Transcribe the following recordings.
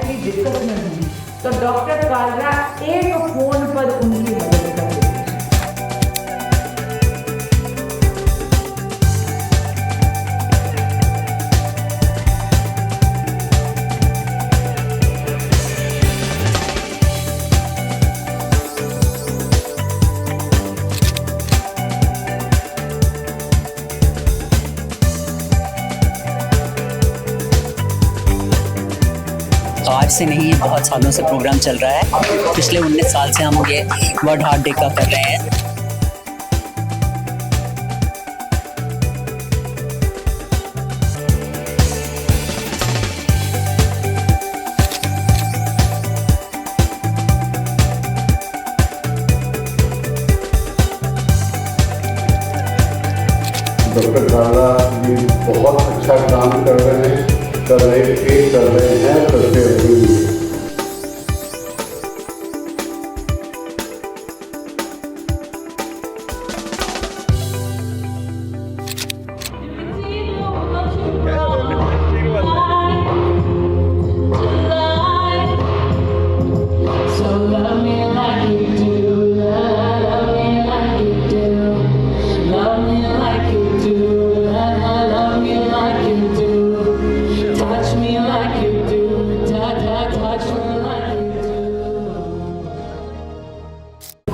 Directly discuss में हुई तो डॉक्टर कालरा एक फोन पर उनकी मदद कर रहे थे। आज से नहीं, ये बहुत सालों से प्रोग्राम चल रहा है। पिछले 19 साल से हम ये वर्ल्ड हार्ट डे का कर रहे हैं। डॉक्टर कालरा जी बहुत अच्छा काम कर रहे हैं, करते रहेंगे।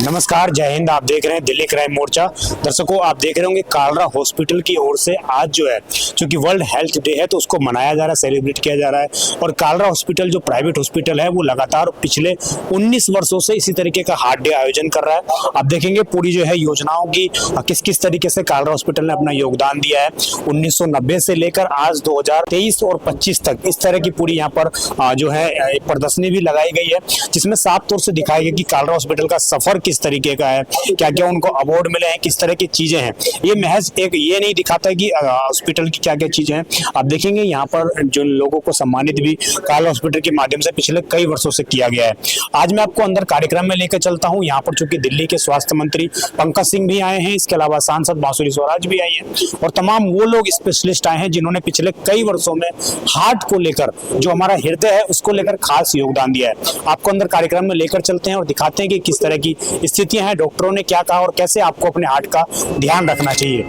नमस्कार, जय हिंद। आप देख रहे हैं दिल्ली क्राइम मोर्चा। दर्शकों, आप देख रहे होंगे कालरा हॉस्पिटल की ओर से आज जो है, क्योंकि वर्ल्ड हेल्थ डे है तो उसको मनाया जा रहा है, सेलिब्रेट किया जा रहा है। और कालरा हॉस्पिटल जो प्राइवेट हॉस्पिटल है वो लगातार पिछले 19 वर्षों से इसी तरीके का हार्ट डे आयोजन कर रहा है। आप देखेंगे पूरी जो है योजनाओं की किस किस तरीके से कालरा हॉस्पिटल ने अपना योगदान दिया है। 1990 से लेकर आज 2023 और 25 तक इस तरह की पूरी यहाँ पर जो है प्रदर्शनी भी लगाई गई है, जिसमें साफ तौर से दिखाया गया कि कालरा हॉस्पिटल का सफर किस तरीके का है, क्या क्या उनको अवार्ड मिले हैं, किस तरह की चीजें हैं। ये महज एक ये नहीं दिखाता कि हॉस्पिटल की क्या क्या चीजें हैं। आप देखेंगे यहाँ पर जो लोगों को सम्मानित भी कालरा हॉस्पिटल के माध्यम से पिछले कई वर्षों से किया गया है। आज मैं आपको अंदर कार्यक्रम में लेकर चलता हूँ। यहाँ पर चूंकि दिल्ली के स्वास्थ्य मंत्री पंकज सिंह भी आए हैं, इसके अलावा सांसद बांसुरी स्वराज भी आई है और तमाम वो लोग स्पेशलिस्ट आए हैं जिन्होंने पिछले कई वर्षों में हार्ट को लेकर, जो हमारा हृदय है उसको लेकर खास योगदान दिया है। आपको अंदर कार्यक्रम में लेकर चलते हैं और दिखाते हैं कि किस तरह की स्थितियां हैं, डॉक्टरों ने क्या कहा और कैसे आपको अपने हार्ट का ध्यान रखना चाहिए।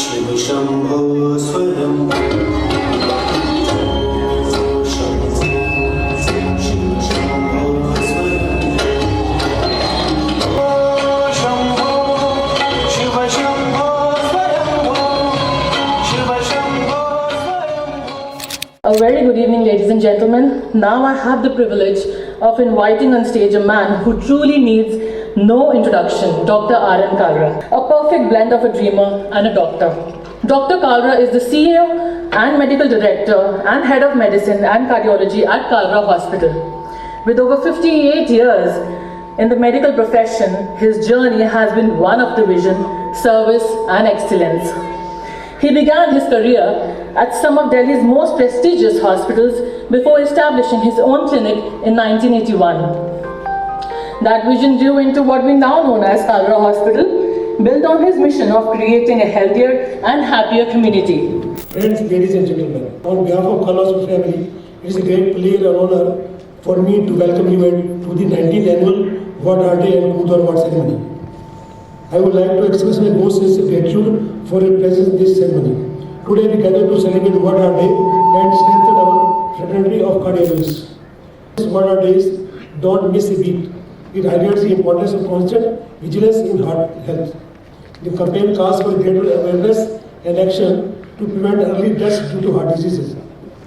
शिव शंभो स्वयं A very good evening, ladies and gentlemen. Now I have the privilege of inviting on stage a man who truly needs no introduction, Dr. R.N. Kalra, a perfect blend of a dreamer and a doctor. Dr. Kalra is the CEO and Medical Director and Head of Medicine and Cardiology at Kalra Hospital. With over 58 years in the medical profession, his journey has been one of the vision, service and excellence. He began his career at some of Delhi's most prestigious hospitals before establishing his own clinic in 1981. That vision grew into what we now know as Kalra Hospital, built on his mission of creating a healthier and happier community. Friends, ladies and gentlemen, on behalf of Kalra Hospital family, it is a great pleasure and honor for me to welcome you to the 19th annual World Heart Day and Booth Award ceremony. I would like to express my most sincere gratitude for your presence in this ceremony. Today we gather to celebrate World Heart Day and strengthen our fraternity of cardiologists. This World Heart Days don't miss a beat. It highlights the importance of constant vigilance in heart health. The campaign calls for greater awareness and action to prevent early deaths due to heart diseases.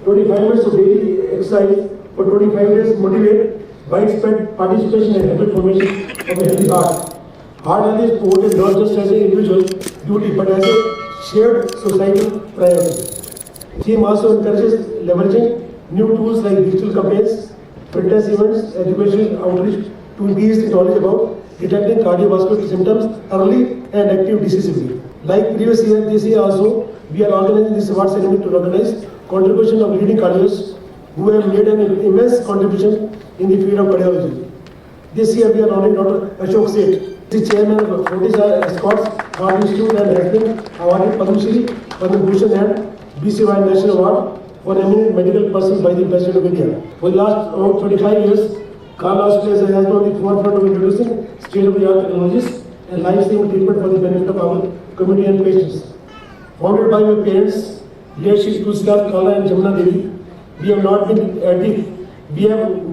25 minutes of daily exercise for 25 days motivate widespread participation and habit formation of a healthy heart. Heart health is promoted not just as an individual duty but as a shared societal priority. CM also encourages leveraging new tools like digital campaigns, fitness events, educational outreach to increase the knowledge about detecting cardiovascular symptoms early and active decisively. Like previous year, this year also, we are organizing this award ceremony to recognize contribution of leading cardiologists who have made an immense contribution in the field of cardiology. This year we are honoring Dr. Ashok Seth. The chairman of Fortis Escorts Art Institute and has been awarded Padma Shri, Padma Bhushan and BCY National Award for eminent medical persons by the President of India. For the last around 25 years, Carla Hospitals has been on the forefront of introducing state-of-the-art technologies and life-saving treatment for the benefit of our community and patients. Founded by my parents, dear Shri Tulsidas Kala and Jamuna Devi, we have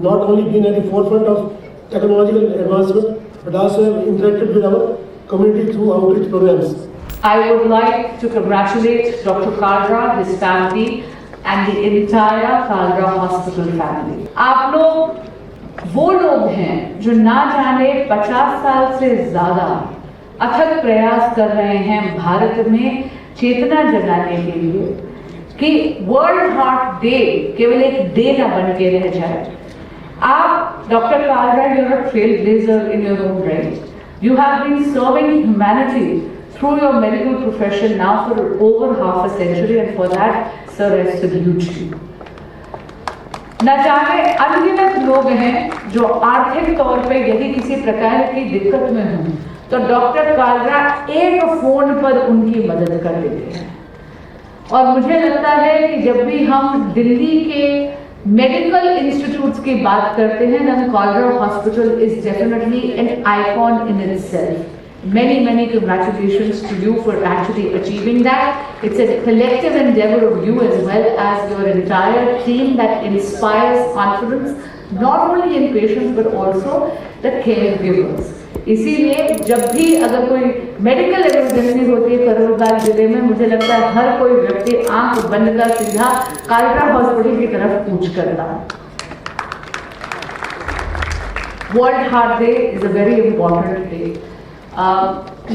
not only been at the forefront of technological advancement, but also have interacted with our community through outreach programs. I would like to congratulate Dr. Kalra, his family, and the entire Kalra Hospital family. आप लोग वो लोग हैं जो ना जाने 50 साल से ज्यादा अथक प्रयास कर रहे हैं भारत में चेतना जगाने के लिए कि वर्ल्ड हार्ट डे केवल एक डे ना बन के रह जाए. आप doctor Kalra, you are a trailblazer in your own right. You have been serving humanity through your medical profession now for over half a century, and for that, sir, I salute you. न जाने अनगिनत लोग हैं जो आर्थिक तौर पे यदि किसी प्रकार की दिक्कत में हों तो डॉक्टर कालरा एक फोन पर उनकी मदद कर देते हैं. और मुझे लगता है कि जब भी हम दिल्ली के मेडिकल इंस्टीट्यूट्स की बात करते हैं, then Kalra Hospital is definitely an icon in itself. Many congratulations to you for actually achieving that. It's a collective endeavor of you as well as your entire team that inspires confidence not only in patients but also the caregivers. इसीलिए जब भी अगर कोई medical emergency होती है करोलबाग जिले में, मुझे लगता है हर कोई व्यक्ति आंख बंद कर सीधा कालरा हॉस्पिटल की तरफ कूच करता है. World heart day is a very important day.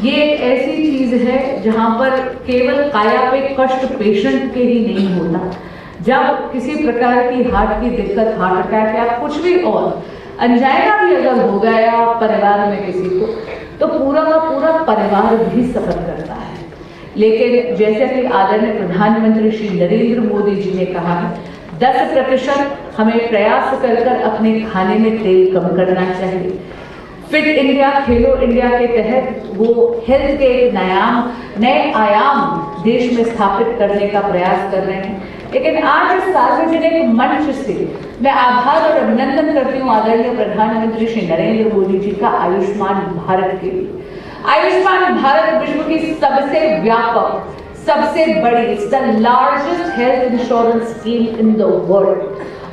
ये एक ऐसी चीज है जहां पर केवल काया पे कष्ट पेशेंट के ही नहीं होता. जब किसी प्रकार की हार्ट की दिक्कत, हार्ट अटैक या कुछ भी और अंजाइना भी अगर हो गया परिवार में किसी को, तो पूरा का पूरा परिवार भी सफर करता है. लेकिन जैसे कि आदरणीय प्रधानमंत्री श्री नरेंद्र मोदी जी ने कहा है, 10% हमें प्रयास कर अपने खाने में तेल कम करना चाहिए. फिट इंडिया, खेलो इंडिया के तहत वो हेल्थ के नए आयाम देश में स्थापित करने का प्रयास कर रहे हैं. लेकिन आज इस सार्वजनिक मंच से मैं आभार और अभिनंदन करती हूँ आदरणीय प्रधानमंत्री श्री नरेंद्र मोदी जी का आयुष्मान भारत के लिए. आयुष्मान भारत विश्व की सबसे व्यापक, सबसे बड़ी, it's the largest health insurance scheme in the world.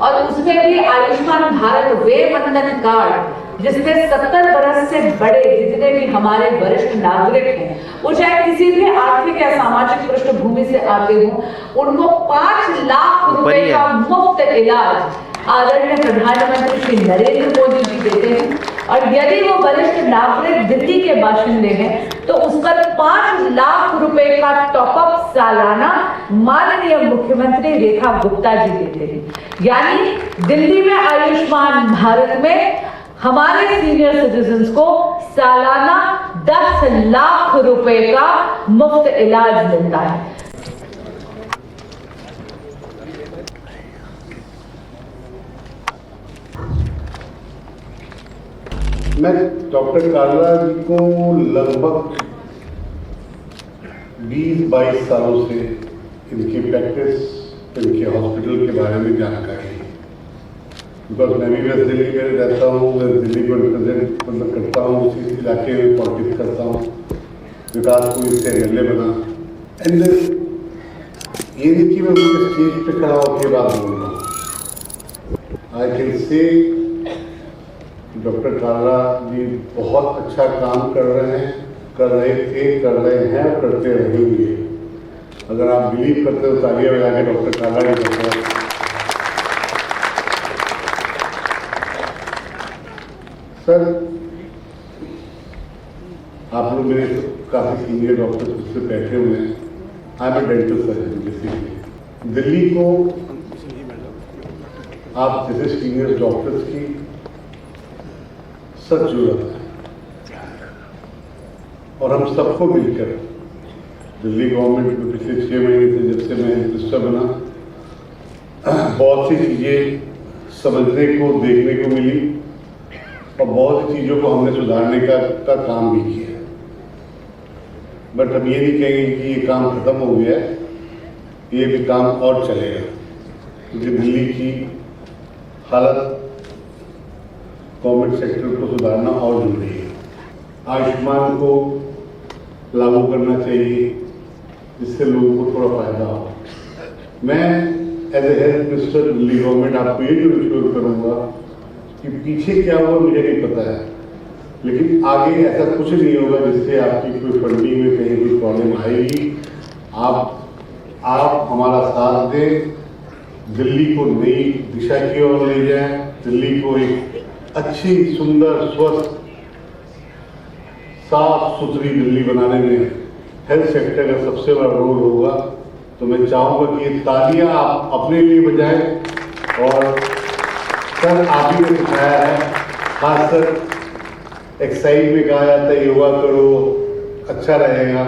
और उसमें भी आयुष्मान भारत वे वंदन कार्ड जिसमें 70 बरस से बड़े जितने भी हमारे वरिष्ठ नागरिक हैं, वो चाहे किसी भी आर्थिक या सामाजिक पृष्ठभूमि से आते हों, उनको 5 लाख रुपए का मुफ्त इलाज आदरणीय प्रधानमंत्री श्री नरेंद्र मोदी जी देते हैं. और यदि वो वरिष्ठ नागरिक दिल्ली के बाशिंदे हैं तो उस पर 5 लाख रुपए का टॉपअप सालाना माननीय मुख्यमंत्री रेखा गुप्ता जी देते हैं. यानी दिल्ली में आयुष्मान भारत में हमारे सीनियर सिटीजन्स को सालाना 10 लाख रुपए का मुफ्त इलाज मिलता है. मैं डॉक्टर कालरा जी को लगभग 20-22 सालों से इनकी प्रैक्टिस, इनके हॉस्पिटल के बारे में जानकारी है. बिकॉज मैं भी वेस्ट दिल्ली में रहता हूँ, वेस्ट दिल्ली को रिप्रेजेंट करता हूँ, उसी इलाके में पॉलिटिक्स करता हूँ. विकास को इससे एमएलए बना. एंड ये नहीं कि मैं उनके स्टेज पे खड़ा होकर बात बोल रहा हूँ. I can say doctor Kalra ji बहुत अच्छा काम कर रहे हैं, कर रहे थे, कर रहे हैं, करते रहेंगे. अगर आप बिलीव करते हो तालियां बजा के डॉक्टर कालरा जी करते हैं. सर, आप लोग मेरे काफ़ी सीनियर डॉक्टर्स उससे बैठे हुए हैं. I am a dental surgeon. Basically Delhi को आप जैसे सीनियर डॉक्टर्स की सच जरूरत है. और हम सबको मिलकर दिल्ली गवर्नमेंट में पिछले 6 महीने से जब से मैं मिनिस्टर बना, बहुत सी चीज़ें समझने को, देखने को मिली. और बहुत सी चीज़ों को हमने सुधारने का काम भी किया। बट हम ये नहीं कहेंगे कि ये काम खत्म हो गया है, ये भी काम और चलेगा, क्योंकि दिल्ली की हालत गवर्नमेंट सेक्टर को सुधारना और जरूरी है। आयुष्मान को लागू करना चाहिए जिससे लोगों को थोड़ा फायदा हो। मैं as a health minister Delhi government आपको ये जो इंश्योर करूँगा कि पीछे क्या हुआ मुझे नहीं पता है, लेकिन आगे ऐसा कुछ नहीं होगा जिससे आपकी कोई फंडिंग में कहीं कोई प्रॉब्लम आएगी। आप हमारा साथ दें, दिल्ली को नई दिशा की ओर ले जाएं, दिल्ली को एक अच्छी, सुंदर, स्वस्थ, साफ सुथरी दिल्ली बनाने में हेल्थ सेक्टर का सबसे बड़ा रोल होगा। तो मैं चाहूँगा कि ये तालियां आप अपने लिए बजाएं। और सर आप ही ने सिखाया है, खासकर एक्सरसाइज में कहा जाता है योगा करो, अच्छा रहेगा,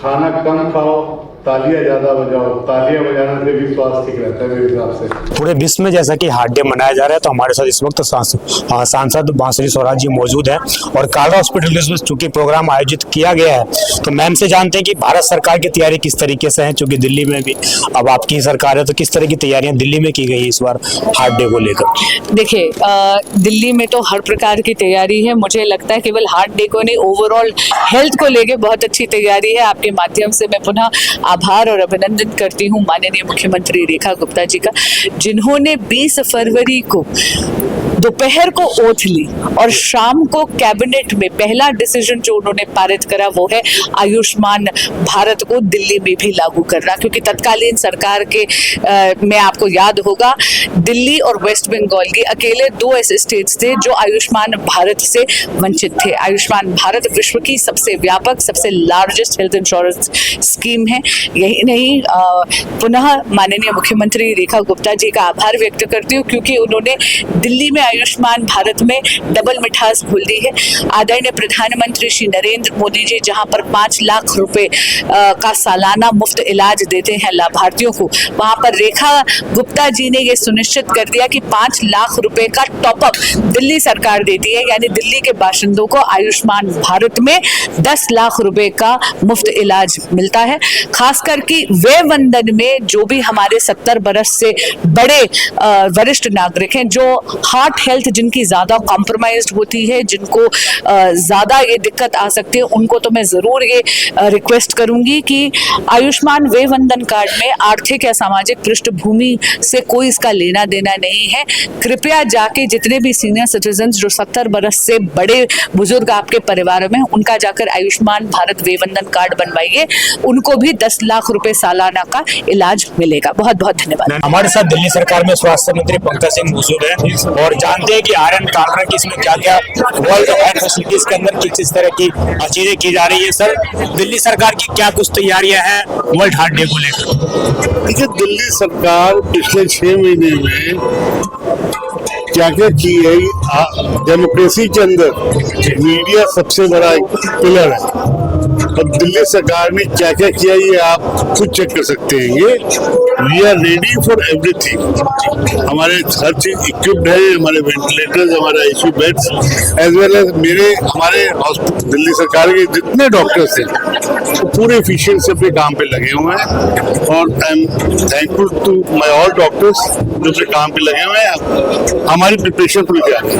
खाना कम खाओ, तालियां ज्यादा बजाओ। तालियां बजाने से भी स्वास्थ्य ठीक रहता है मेरे हिसाब से। पूरे विश्व में जैसा कि हार्ट डे मनाया जा रहा है, तो हमारे साथ इस वक्त सांसद बांसुरी स्वराज जी मौजूद हैं और कालरा हॉस्पिटल में चूंकि प्रोग्राम आयोजित किया गया है, तो मैम से जानते हैं कि भारत सरकार की तैयारी किस तरीके से है, चूंकि दिल्ली में भी अब आपकी सरकार है, तो किस तरह की तैयारियां दिल्ली में की गई इस बार हार्ट डे को लेकर? देखिए, दिल्ली में तो हर प्रकार की तैयारी है। मुझे लगता है केवल हार्ट डे को नहीं, ओवरऑल हेल्थ को लेके बहुत अच्छी तैयारी है। आपके माध्यम से मैं पुनः आभार और अभिनंदन करती हूँ माननीय मुख्यमंत्री रेखा गुप्ता जी का, जिन्होंने 20 फरवरी को दोपहर को ओथ ली और शाम को कैबिनेट में पहला डिसीजन जो उन्होंने पारित करा वो है आयुष्मान भारत को दिल्ली में भी लागू करना। क्योंकि तत्कालीन सरकार के में आपको याद होगा, दिल्ली और वेस्ट बंगाल के अकेले 2 ऐसे स्टेट्स थे जो आयुष्मान भारत से वंचित थे। आयुष्मान भारत विश्व की सबसे व्यापक, सबसे लार्जेस्ट हेल्थ इंश्योरेंस स्कीम है। यही नहीं, पुनः माननीय मुख्यमंत्री रेखा गुप्ता जी का आभार व्यक्त करती हूँ, क्योंकि उन्होंने दिल्ली में आयुष्मान भारत में डबल मिठास घोल दी है। आदरणीय प्रधानमंत्री श्री नरेंद्र मोदी जी जहां पर 5 लाख रुपए का सालाना मुफ्त इलाज देते हैं लाभार्थियों को, वहां पर रेखा गुप्ता जी ने यह सुनिश्चित कर दिया कि 5 लाख रुपए का टॉपअप दिल्ली सरकार देती है। यानी दिल्ली के बाशिंदों को आयुष्मान भारत में 10 लाख रुपए का मुफ्त इलाज मिलता है। खासकर कि वे वंदन में जो भी हमारे 70 बरस से बड़े वरिष्ठ नागरिक हैं, जो हार्ट हेल्थ जिनकी ज्यादा कॉम्प्रोमाइज्ड होती है, जिनको ज्यादा ये दिक्कत आ सकती है, उनको तो मैं जरूर ये रिक्वेस्ट करूंगी कि आयुष्मान वे वंदन कार्ड में आर्थिक या सामाजिक पृष्ठभूमि से कोई इसका लेना देना नहीं है। कृपया जाके जितने भी सीनियर सिटीजन्स जो 70 बरस से बड़े बुजुर्ग आपके परिवार में, उनका जाकर आयुष्मान भारत वे वंदन कार्ड बनवाइए, उनको भी 10 लाख रुपए सालाना का इलाज मिलेगा। बहुत बहुत धन्यवाद। हमारे साथ दिल्ली सरकार में स्वास्थ्य मंत्री पंकज सिंह मौजूद है और जानते हैं कि आरएन कालरा की इसमें क्या क्या वर्ल्ड हेल्थ फैसिलिटीज के अंदर किस तरह की चीजें की जा रही है। सर, दिल्ली सरकार की क्या कुछ तैयारियां हैं वर्ल्ड हार्ट डे को लेकर? देखिए, दिल्ली सरकार पिछले 6 महीने में क्या क्या की है। डेमोक्रेसी के अंदर मीडिया सबसे बड़ा एक पिलर है, और दिल्ली सरकार ने क्या क्या किया ये आप खुद चेक कर सकते हैं। ये we are ready for everything. हमारे हर चीज इक्विप्ड है, हमारे वेंटिलेटर्स, हमारा ICU beds, as well as हमारे दिल्ली सरकार के जितने डॉक्टर्स हैं वो पूरे एफिशिएंट से अपने काम पे लगे हुए हैं। और I am thankful to my all doctors जो अपने काम पे लगे हुए हैं। हमारी प्रिपरेशन पूरी तैयार है।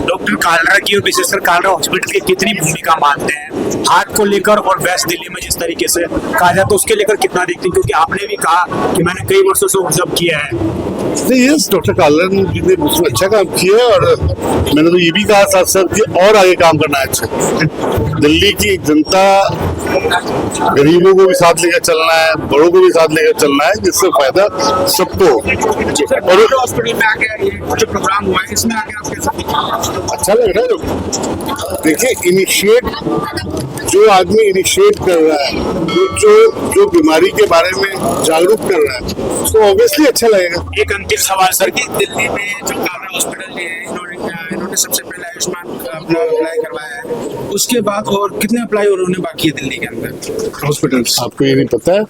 डॉक्टर कालरा की और विशेषकर कालरा हॉस्पिटल की कितनी भूमिका मानते हैं हार्ट को लेकर, और वेस्ट दिल्ली में जिस तरीके से कहा जाए तो उसके लेकर कितना देखते हैं? क्योंकि आपने भी कहा कि मैंने कई वर्षों से ऑब्जर्व किया है। यस, डॉक्टर कालरा जी ने बहुत अच्छा काम किया है, और मैंने तो ये भी कहा साथ साथ कि और आगे काम करना है अच्छा। दिल्ली की जनता, गरीबों को भी साथ लेकर चलना है, बड़ों को भी साथ लेकर चलना है, जिससे फायदा सबको। और हॉस्पिटल में आके जो प्रोग्राम हुआ है इसमें आके आप अच्छा लग रहा है। देखिए, जो आदमी इनिशिएट कर रहा है, जो बीमारी के बारे में जागरूक कर रहा है, तो ऑब्वियसली अच्छा लगेगा। एक अंतिम सवाल सर, कि दिल्ली में जो कालरा हॉस्पिटल है, इन्होंने सबसे पहले आयुष्मान अप्लाई करवाया है, उसके बाद और कितने अप्लाई और होने बाकी है दिल्ली के अंदर हॉस्पिटल्स? आपको ये नहीं पता है,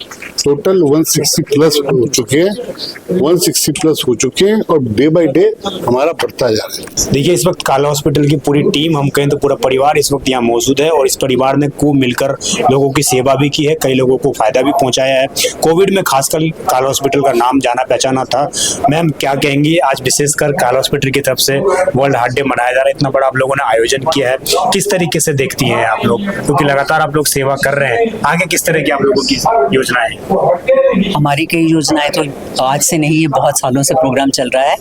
टोटल 160 प्लस हो चुके हैं, 160 प्लस हो चुके हैं और डे बाय डे हमारा बढ़ता जा रहा है। देखिए, इस वक्त काला हॉस्पिटल की पूरी टीम, हम कहें तो पूरा परिवार इस वक्त यहाँ मौजूद है और इस परिवार ने खूब मिलकर लोगों की सेवा भी की है, कई लोगों को फायदा भी पहुंचाया है। कोविड में खासकर काला हॉस्पिटल का नाम जाना पहचाना था। मैम, क्या कहेंगी, आज विशेषकर काला हॉस्पिटल की तरफ से वर्ल्ड हार्ट डे मनाया जा रहा है, इतना बड़ा आप लोगों ने आयोजन किया है, किस तरीके से देखती हैं आप लोग, क्योंकि लगातार आप लोग सेवा कर रहे हैं, आगे किस तरह की आप लोगों की योजनाएं हैं? हमारी कई योजनाएं तो आज से नहीं, ये बहुत सालों से प्रोग्राम चल रहा है।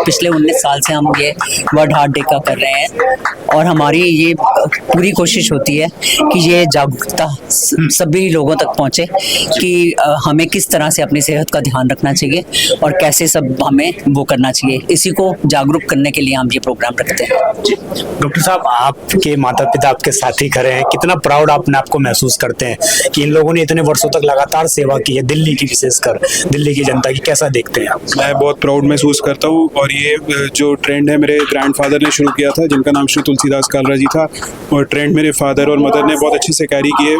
पिछले 19 साल से हम ये वर्ल्ड हार्ट डे का कर रहे हैं और हमारी ये पूरी कोशिश होती है कि ये जागरूकता सभी लोगों तक पहुंचे कि हमें किस तरह से अपनी सेहत का ध्यान रखना चाहिए और कैसे सब हमें वो करना चाहिए। इसी को जागरूक करने के लिए हम ये प्रोग्राम रखते हैं। डॉक्टर साहब, आपके माता पिता आपके साथी खड़े हैं, कितना प्राउड अपने आप को महसूस करते हैं कि इन लोगों ने इतने वर्षों तक लगातार सेवा की है दिल्ली की, विशेषकर दिल्ली की जनता की, कैसा देखते हैं आप? मैं बहुत प्राउड महसूस करता हूँ और ये जो ट्रेंड है मेरे ग्रैंडफादर ने शुरू किया था, जिनका नाम श्री तुलसीदास कालरा जी था, और ट्रेंड मेरे फादर और मदर ने बहुत अच्छे से कैरी किए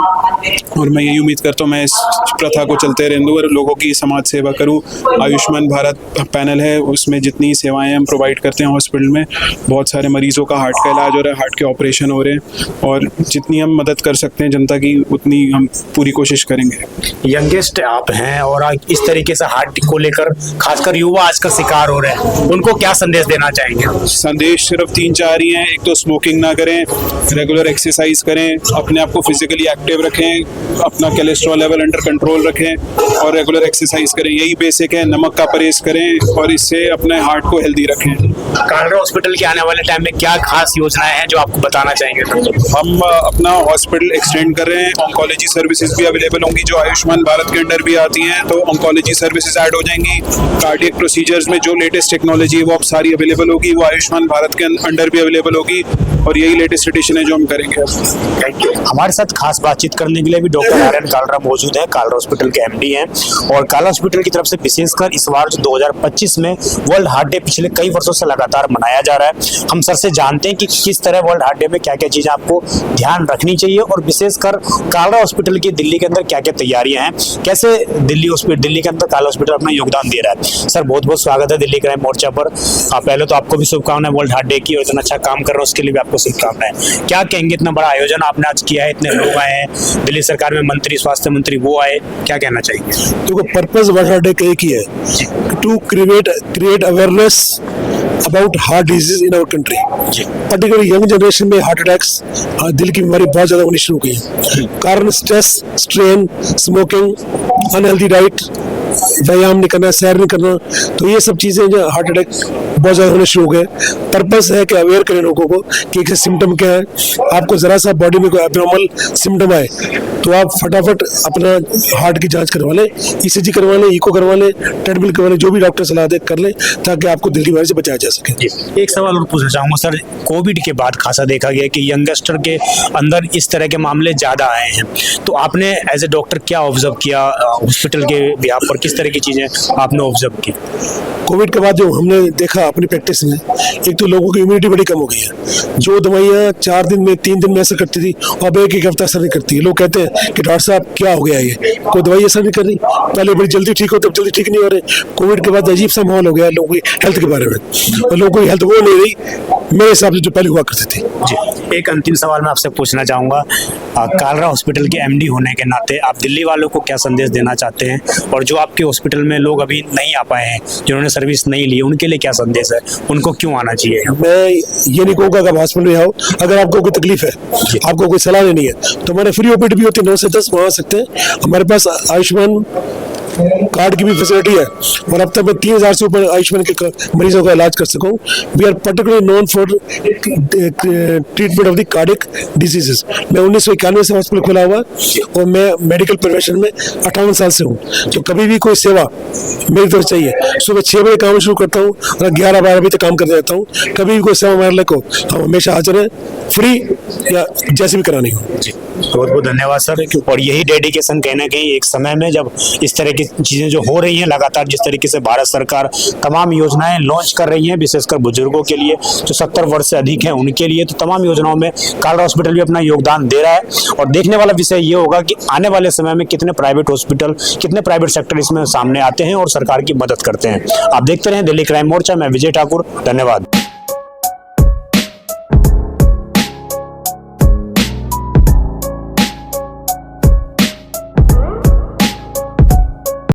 और मैं यही उम्मीद करता हूँ मैं इस प्रथा को चलते रहने दूँ और लोगों की समाज सेवा करूँ। आयुष्मान भारत पैनल है, उसमें जितनी सेवाएं हम प्रोवाइड करते हैं हॉस्पिटल में, बहुत सारे मरीजों का हार्ट का इलाज हो रहा है, हार्ट के ऑपरेशन हो रहे हैं और जितनी हम मदद कर सकते हैं जनता की उतनी हम पूरी कोशिश करेंगे। यंगेस्ट आप हैं और इस तरीके से हार्ट को लेकर खासकर युवा आजकल शिकार हो रहे हैं, उनको क्या संदेश देना चाहेंगे? संदेश सिर्फ 3-4 ही हैं। एक तो स्मोकिंग ना करें, रेगुलर एक्सरसाइज करें, अपने आप को फिजिकली एक्टिव रखें, अपना कोलेस्ट्रॉल लेवल अंडर कंट्रोल रखें और रेगुलर एक्सरसाइज करें, यही बेसिक है। नमक का परहेज करें और इससे अपने हार्ट को हेल्दी रखें। कालरा हॉस्पिटल के आने वाले टाइम में क्या खास योजनाएं हैं जो आपको बताना चाहेंगे? हम अपना हॉस्पिटल एक्सटेंड कर रहे हैं, ऑन्कोलॉजी सर्विसेज भी अवेलेबल होंगी जो आयुष्मान भारत के अंडर भी आती हैं, तो ऑन्कोलॉजी सर्विसेज ऐड हो जाएंगी। कार्डियक प्रोसीजर्स में जो लेटेस्ट टेक्नोलॉजी है वो अब सारी अवेलेबल होगी, वो आयुष्मान भारत के अंडर भी अवेलेबल होगी और यही लेटेस्ट एडिशन है जो हम करेंगे। Thank you. हमारे साथ खास बातचीत करने के लिए भी डॉक्टर आर्यन कालरा मौजूद है, कालरा हॉस्पिटल के एमडी हैं और कालरा हॉस्पिटल की तरफ से विशेषकर इस बार जो 2025 में वर्ल्ड हार्ट डे पिछले कई वर्षों से लगातार मनाया जा रहा है। हम सर से जानते हैं कि किस तरह वर्ल्ड हार्ट डे में क्या क्या चीजें आपको ध्यान रखनी चाहिए और विशेषकर कालरा हॉस्पिटल की दिल्ली के अंदर क्या क्या तैयारियां हैं, कैसे दिल्ली के अंदर कालरा हॉस्पिटल अपना योगदान दे रहा है। सर, बहुत बहुत स्वागत है दिल्ली क्राइम मोर्चा पर। पहले तो आपको भी शुभकामनाएं वर्ल्ड हार्ट डे की और इतना अच्छा काम कर रहे हो उसके लिए भी आपको शुभकामनाएं। क्या कहेंगे, इतना बड़ा आयोजन आपने आज किया है, इतने लोग आए हैं, दिल्ली सरकार में मंत्री, स्वास्थ्य मंत्री वो आए, क्या कहना चाहिए? देखो, पर्पस वर्ल्ड हार्ट डे का एक ही है, to create awareness about heart disease in our country. Particularly young generation में हार्ट अटैक्स, दिल की बीमारी बहुत ज्यादा होनी शुरू हो गई है। कारण stress, strain, smoking, unhealthy diet, व्यायाम नहीं करना, सैर नहीं करना, तो ये सब चीजें जो हार्ट अटैक बहुत ज्यादा होने शुरू हो गए। पर्पस है कि अवेयर करें लोगों को कि एक सिम्टम क्या है। आपको जरा सा बॉडी में कोई एब्नॉर्मल सिम्टम आए तो आप फटाफट अपना हार्ट की जांच करवा लें, ईसीजी करवा लें, इको करवा लें, ट्रेडमिल करवा लें, जो भी डॉक्टर सलाह दे कर लें ताकि आपको दिल की बीमारी से बचाया जा सके। एक सवाल और पूछना चाहूंगा सर, कोविड के बाद खासा देखा गया कि यंगस्टर के अंदर इस तरह के मामले ज्यादा आए हैं, तो आपने एज ए डॉक्टर क्या ऑब्जर्व किया हॉस्पिटल के बिहाफ पर, किस तरह की चीजें आपने ऑब्जर्व की? कोविड के बाद जो हमने देखा अपनी प्रैक्टिस में, एक तो लोगों की इम्यूनिटी बड़ी कम हो गई है। जो दवाइयाँ 4 दिन में 3 दिन में असर करती थी अब एक हफ्ता असर नहीं करती। लोग कहते हैं कि डॉक्टर साहब क्या हो गया, ये कोई दवाई असर नहीं कर रही, पहले बड़ी जल्दी ठीक होती, अब जल्दी ठीक नहीं हो रहे। कोविड के बाद अजीब सा माहौल हो गया लोगों की हेल्थ के बारे में, और लोगों की हेल्थ वो नहीं रही मेरे हिसाब से जो पहले हुआ करती थी। जी, एक अंतिम सवाल मैं आपसे पूछना चाहूंगा, कालरा हॉस्पिटल के एमडी होने के नाते आप दिल्ली वालों को क्या संदेश देना चाहते हैं, और जो आपके हॉस्पिटल में लोग अभी नहीं आ पाए हैं, जिन्होंने सर्विस नहीं ली, उनके लिए क्या संदेश है, उनको क्यों आना चाहिए? मैं ये नहीं कहूँगा कि आप हॉस्पिटल में आओ, अगर आपको कोई तकलीफ है, आपको कोई सलाह लेनी है, तो हमारे फ्री ओपीडी भी होती है, 9 से 10 वहाँ आ सकते हैं। हमारे पास आयुष्मान कार्ड की भी फैसिलिटी है और अब तक मैं 3000 से ऊपर आयुष्मान के मरीजों का इलाज कर सकूँ। We are particularly known for treatment of the cardiac diseases. मैं 1991 से हॉस्पिटल खुला हुआ और मैं मेडिकल प्रोफेशन में 58 साल से हूँ, तो कभी भी कोई सेवा मेरी तरफ चाहिए, सुबह 6 बजे काम शुरू करता हूँ और 11-12 बजे तक काम करते रहता हूँ। कभी भी कोई सेवा हमारे लिए को हम हमेशा हाजिर हैं, फ्री या जैसे भी करानी हो। जी। बहुत बहुत धन्यवाद सर। और यही डेडिकेशन कहीं ना कहीं एक समय में जब इस तरह की चीज़ें जो हो रही हैं लगातार, जिस तरीके से भारत सरकार तमाम योजनाएं लॉन्च कर रही हैं विशेषकर बुजुर्गों के लिए जो 70 वर्ष से अधिक हैं उनके लिए, तो तमाम योजनाओं में कालरा हॉस्पिटल भी अपना योगदान दे रहा है। और देखने वाला विषय ये होगा कि आने वाले समय में कितने प्राइवेट हॉस्पिटल, कितने प्राइवेट सेक्टर इसमें सामने आते हैं और सरकार की मदद करते हैं। आप देखते रहें दिल्ली क्राइम मोर्चा। मैं विजय ठाकुर, धन्यवाद।